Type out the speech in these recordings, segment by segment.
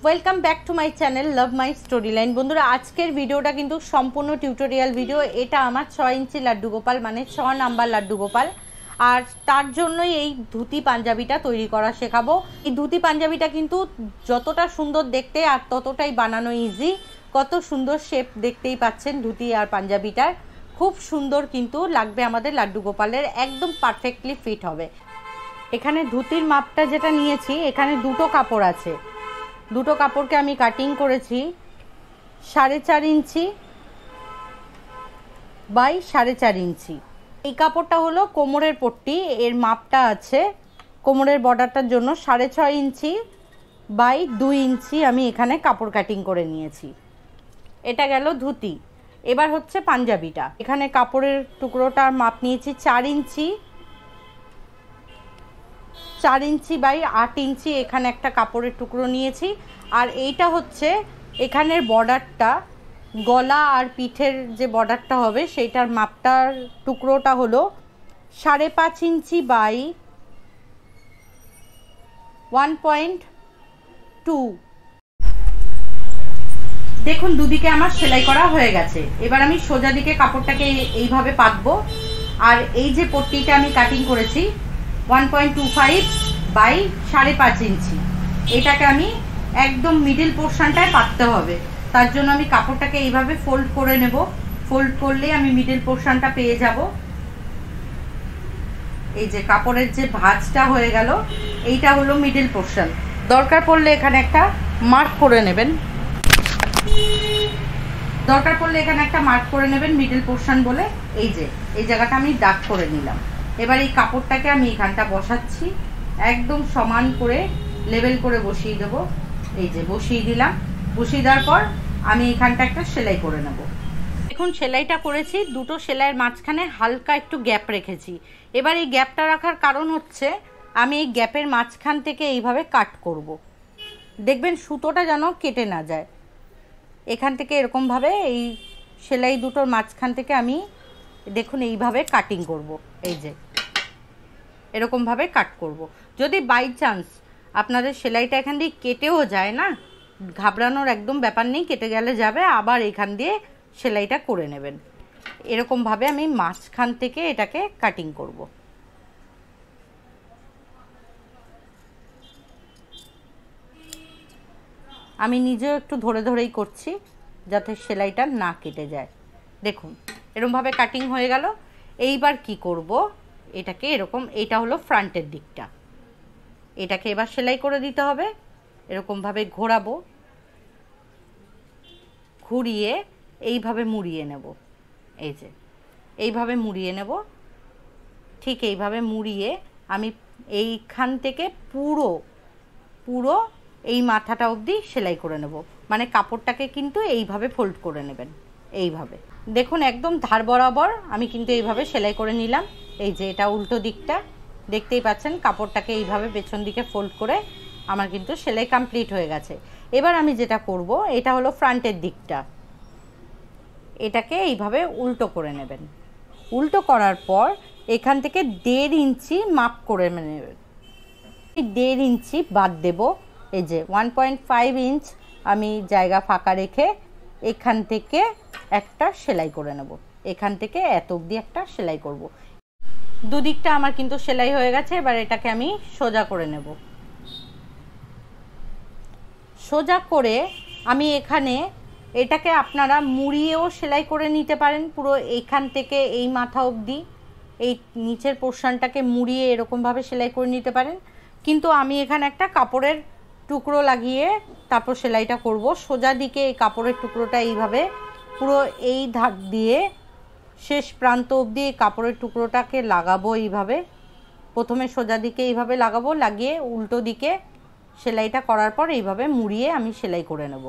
Welcome back to my channel love my story line. বন্ধুরা, আজকের ভিডিওটা কিন্তু সম্পূর্ণ টিউটোরিয়াল ভিডিও। এটা আমার 6 ইঞ্চি লাড্ডু গোপাল, মানে 6 নাম্বার লাড্ডু গোপাল। আর তার জন্যই এই ধুতি পাঞ্জাবিটা তৈরি করা শেখাবো। এই ধুতি পাঞ্জাবিটা কিন্তু যতটা সুন্দর দেখতে আর ততটাই বানানো ইজি। কত সুন্দর শেপ দেখতেই পাচ্ছেন ধুতি আর পাঞ্জাবিটার, খুব সুন্দর কিন্তু লাগবে আমাদের লাড্ডু গোপালের, একদম পারফেক্টলি ফিট হবে। এখানে ধুতির মাপটা যেটা নিয়েছি, এখানে দুটো কাপড় আছে। দুটো কাপড়কে আমি কাটিং করেছি 4.5 ইঞ্চি বাই 4.5 ইঞ্চি। এই কাপড়টা হলো কোমরের পট্টি, এর মাপটা আছে কোমরের বর্ডারটার জন্য 6.5 ইঞ্চি বাই 2 ইঞ্চি আমি এখানে কাপড় কাটিং করে নিয়েছি। এটা গেল ধুতি। এবার হচ্ছে পাঞ্জাবিটা। এখানে কাপড়ের টুকরোটার মাপ নিয়েছি 4 ইঞ্চি, 4 ইঞ্চি বাই 8 ইঞ্চি এখানে একটা কাপড়ের টুকরো নিয়েছি। আর এইটা হচ্ছে এখানের বর্ডারটা, গলা আর পিঠের যে বর্ডারটা হবে সেইটার মাপটার টুকরোটা হলো 5.5 ইঞ্চি বাই 1.2। দেখুন দুদিকে আমার সেলাই করা হয়ে গেছে। এবার আমি সোজা দিকে কাপড়টাকে এইভাবে পাতবো। আর এই যে পট্টিটা আমি কাটিং করেছি 1.25 বাই 5.5 ইঞ্চি, এটাকে আমি একদম মিডিল পোর্শনটায় পাততে হবে। তার জন্য আমি কাপড়টাকে এইভাবে ফোল্ড করে নেব। ফোল্ড করলে আমি মিডিল পোর্শনটা পেয়ে যাব। এই যে কাপড়ের যে ভাঁজটা হয়ে গেল, এইটা হলো মিডিল পোর্শন। দরকার পড়লে এখানে একটা মার্ক করে নেবেন, মিডিল পোর্শন বলে। এই যে এই জায়গাটা আমি দাগ করে নিলাম। এবার এই কাপড়টাকে আমি এখানটা বসাচ্ছি, একদম সমান করে লেভেল করে বসিয়ে দেবো। এই যে বসিয়ে দিলাম। বসিয়ে দেওয়ার পর আমি এখানটা একটা সেলাই করে নেব। দেখুন সেলাইটা করেছি, দুটো সেলাইয়ের মাঝখানে হালকা একটু গ্যাপ রেখেছি। এবার এই গ্যাপটা রাখার কারণ হচ্ছে আমি এই গ্যাপের মাঝখান থেকে এইভাবে কাট করব। দেখবেন সুতোটা যেন কেটে না যায়। এখান থেকে এরকমভাবে এই সেলাই দুটোর মাঝখান থেকে আমি দেখুন এইভাবে কাটিং করব। এই যে এরকমভাবে কাট করব। যদি বাই চান্স আপনাদের সেলাইটা এখান দিয়ে কেটেও যায় না, ঘাবড়ানোর একদম ব্যাপার নেই, কেটে গেলে যাবে, আবার এখান দিয়ে সেলাইটা করে নেবেন। এরকমভাবে আমি মাঝখান থেকে এটাকে কাটিং করব। আমি নিজেও একটু ধরে ধরেই করছি যাতে সেলাইটা না কেটে যায়। দেখুন এরকমভাবে কাটিং হয়ে গেল। এইবার কি করব, এটাকে এরকম, এটা হলো ফ্রন্টের দিকটা, এটাকে এবার সেলাই করে দিতে হবে। এরকমভাবে ঘোরাবো, ঘুরিয়ে এইভাবে মুড়িয়ে নেব। এই যে এইভাবে মুড়িয়ে নেব। ঠিক এইভাবে মুড়িয়ে আমি এইখান থেকে পুরো পুরো এই মাথাটা অবধি সেলাই করে নেব। মানে কাপড়টাকে কিন্তু এইভাবে ফোল্ড করে নেবেন, এইভাবে। দেখুন একদম ধার বরাবর আমি কিন্তু এইভাবে সেলাই করে নিলাম। এই যে এটা উল্টো দিকটা দেখতেই পাচ্ছেন, কাপড়টাকে এইভাবে পেছন দিকে ফোল্ড করে আমার কিন্তু সেলাই কমপ্লিট হয়ে গেছে। এবার আমি যেটা করব, এটা হলো ফ্রন্টের দিকটা, এটাকে এইভাবে উল্টো করে নেবেন। উল্টো করার পর এখান থেকে 1.5 ইঞ্চি মাপ করে নেবেন। 1.5 ইঞ্চি বাদ দেব। এই যে 1.5 ইঞ্চ আমি জায়গা ফাঁকা রেখে এখান থেকে একটা সেলাই করে নেব। এখান থেকে এত অবধি একটা সেলাই করব। দুদিকটা আমার কিন্তু সেলাই হয়ে গেছে। এবার এটাকে আমি সোজা করে নেব। সোজা করে আমি এখানে এটাকে আপনারা মুড়িয়েও সেলাই করে নিতে পারেন, পুরো এইখান থেকে এই মাথা অবধি এই নিচের পোর্শনটাকে মুড়িয়ে এরকমভাবে সেলাই করে নিতে পারেন। কিন্তু আমি এখানে একটা কাপড়ের টুকরো লাগিয়ে তারপর সেলাইটা করব। সোজা দিকে এই কাপড়ের টুকরোটা এইভাবে পুরো এই ধার দিয়ে শেষ প্রান্ত অবধি এই কাপড়ের টুকরোটাকে লাগাবো। এইভাবে প্রথমে সোজা দিকে এইভাবে লাগাবো, লাগিয়ে উল্টো দিকে সেলাইটা করার পর এইভাবে মুড়িয়ে আমি সেলাই করে নেব।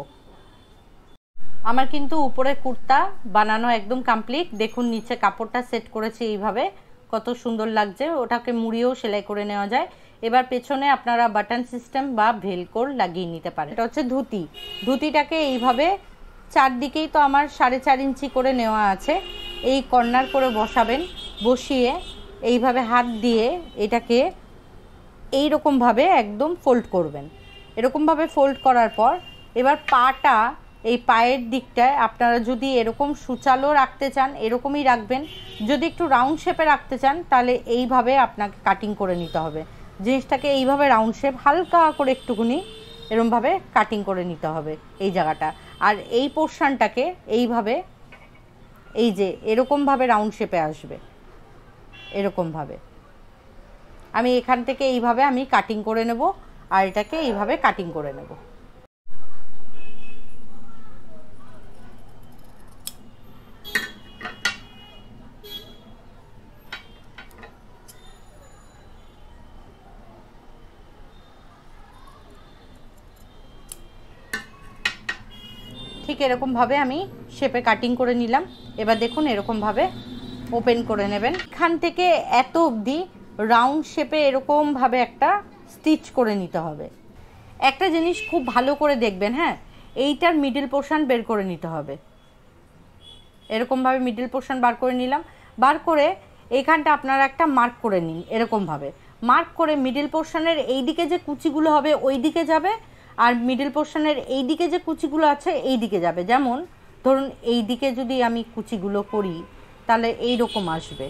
আমার কিন্তু উপরে কুর্তা বানানো একদম কমপ্লিট। দেখুন নিচে কাপড়টা সেট করেছি এইভাবে, কত সুন্দর লাগছে। ওটাকে মুড়িয়েও সেলাই করে নেওয়া যায়। এবার পেছনে আপনারা বাটন সিস্টেম বা ভেলকোর লাগিয়ে নিতে পারেন। এটা হচ্ছে ধুতি। ধুতিটাকে এইভাবে চারদিকেই তো আমার 4.5 ইঞ্চি করে নেওয়া আছে, এই কর্নার করে বসাবেন। বসিয়ে এইভাবে হাত দিয়ে এটাকে এইরকমভাবে একদম ফোল্ড করবেন। এরকমভাবে ফোল্ড করার পর এবার পাটা, এই পায়ের দিকটায় আপনারা যদি এরকম সুচালো রাখতে চান এরকমই রাখবেন, যদি একটু রাউন্ড শেপে রাখতে চান তাহলে এইভাবে আপনাকে কাটিং করে নিতে হবে। জিনিসটাকে এইভাবে রাউন্ড শেপ হালকা করে একটুখানি এরকমভাবে কাটিং করে নিতে হবে এই জায়গাটা। আর এই পোর্শনটাকে এইভাবে, এই যে এরকমভাবে রাউন্ড শেপে আসবে, এরকমভাবে আমি এখান থেকে এইভাবে আমি কাটিং করে নেব আর এটাকে এইভাবে কাটিং করে নেব। ঠিক এরকমভাবে আমি শেপে কাটিং করে নিলাম। এবার দেখুন এরকমভাবে ওপেন করে নেবেন। এখান থেকে এত অবধি রাউন্ড শেপে এরকমভাবে একটা স্টিচ করে নিতে হবে। একটা জিনিস খুব ভালো করে দেখবেন, হ্যাঁ, এইটার মিডল পোর্শন বের করে নিতে হবে। এরকমভাবে মিডল পোর্শন বার করে নিলাম। বার করে এইখানটা আপনারা একটা মার্ক করে নিন। এরকমভাবে মার্ক করে মিডল পোর্শনের এই দিকে যে কুচিগুলো হবে ওই দিকে যাবে, আর মিডল পোর্শনের এই দিকে যে কুচিগুলো আছে এই দিকে যাবে। যেমন ধরুন এই দিকে যদি আমি কুচিগুলো করি তাহলে এই রকম আসবে,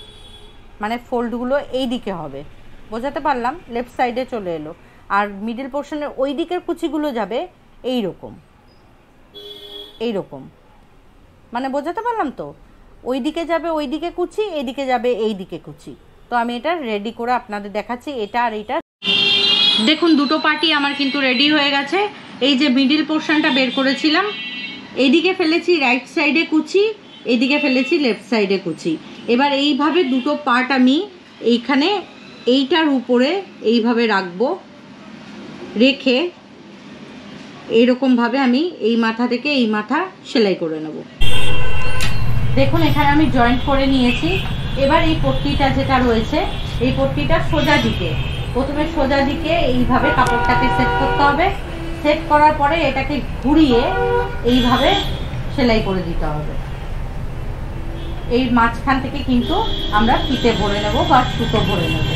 মানে ফোল্ডগুলো এই দিকে হবে। বোঝাতে পারলাম? লেফট সাইডে চলে এলো। আর মিডল পোর্শনের ওই দিকের কুচিগুলো যাবে এই রকম, এই রকম, মানে বোঝাতে পারলাম তো? ওই দিকে যাবে ওই দিকে কুচি, এই দিকে যাবে এই দিকে কুচি। তো আমি এটা রেডি করে আপনাদের দেখাচ্ছি। এটা আর এইটা দেখুন, দুটো পার্টি আমার কিন্তু রেডি হয়ে গেছে। এই যে মিডল পোর্শনটা বের করেছিলাম, এইদিকে ফেলেছি রাইট সাইডে কুচি, এইদিকে ফেলেছি লেফট সাইডে কুচি। এবার এইভাবে দুটো পার্ট আমি এইখানে এইটার উপরে এইভাবে রাখবো, রেখে এইরকমভাবে আমি এই মাথা থেকে এই মাথা সেলাই করে নেব। দেখুন এখানে আমি জয়েন্ট করে নিয়েছি। এবার এই পট্টিটা যেটা রয়েছে, এই পট্টিটা সোজা দিকে, প্রথমে সোজা দিকে এইভাবে কাপড়টাকে সেট করতে হবে। সেট করার পরে এটাকে ঘুরিয়ে এইভাবে সেলাই করে দিতে হবে। এই মাঝখান থেকে কিন্তু আমরা ফিতে ভরে নেব বা সুতো ভরে নেব।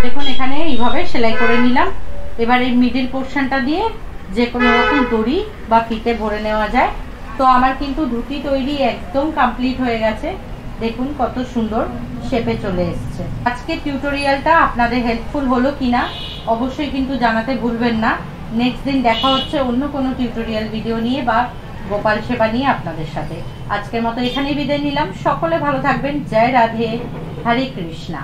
দেখুন এখানে এইভাবে সেলাই করে নিলাম। এবার এই মিডল পোর্শনটা দিয়ে যে কোনো রকম দড়ি বা ফিতে ভরে নেওয়া যায়। তো আমার কিন্তু ধুতি তৈরি একদম কমপ্লিট হয়ে গেছে। দেখুন কত সুন্দর শেপে চলে এসছে। আজকে টিউটোরিয়ালটা আপনাদের হেল্পফুল হলো কিনা অবশ্যই কিন্তু জানাতে ভুলবেন না। নেক্সট দিন দেখা হচ্ছে অন্য কোনো টিউটোরিয়াল ভিডিও নিয়ে বা গোপাল সেবা নিয়ে আপনাদের সাথে। আজকের মতো এখানেই বিদায় নিলাম। সকলে ভালো থাকবেন। জয় রাধে, হরে কৃষ্ণা।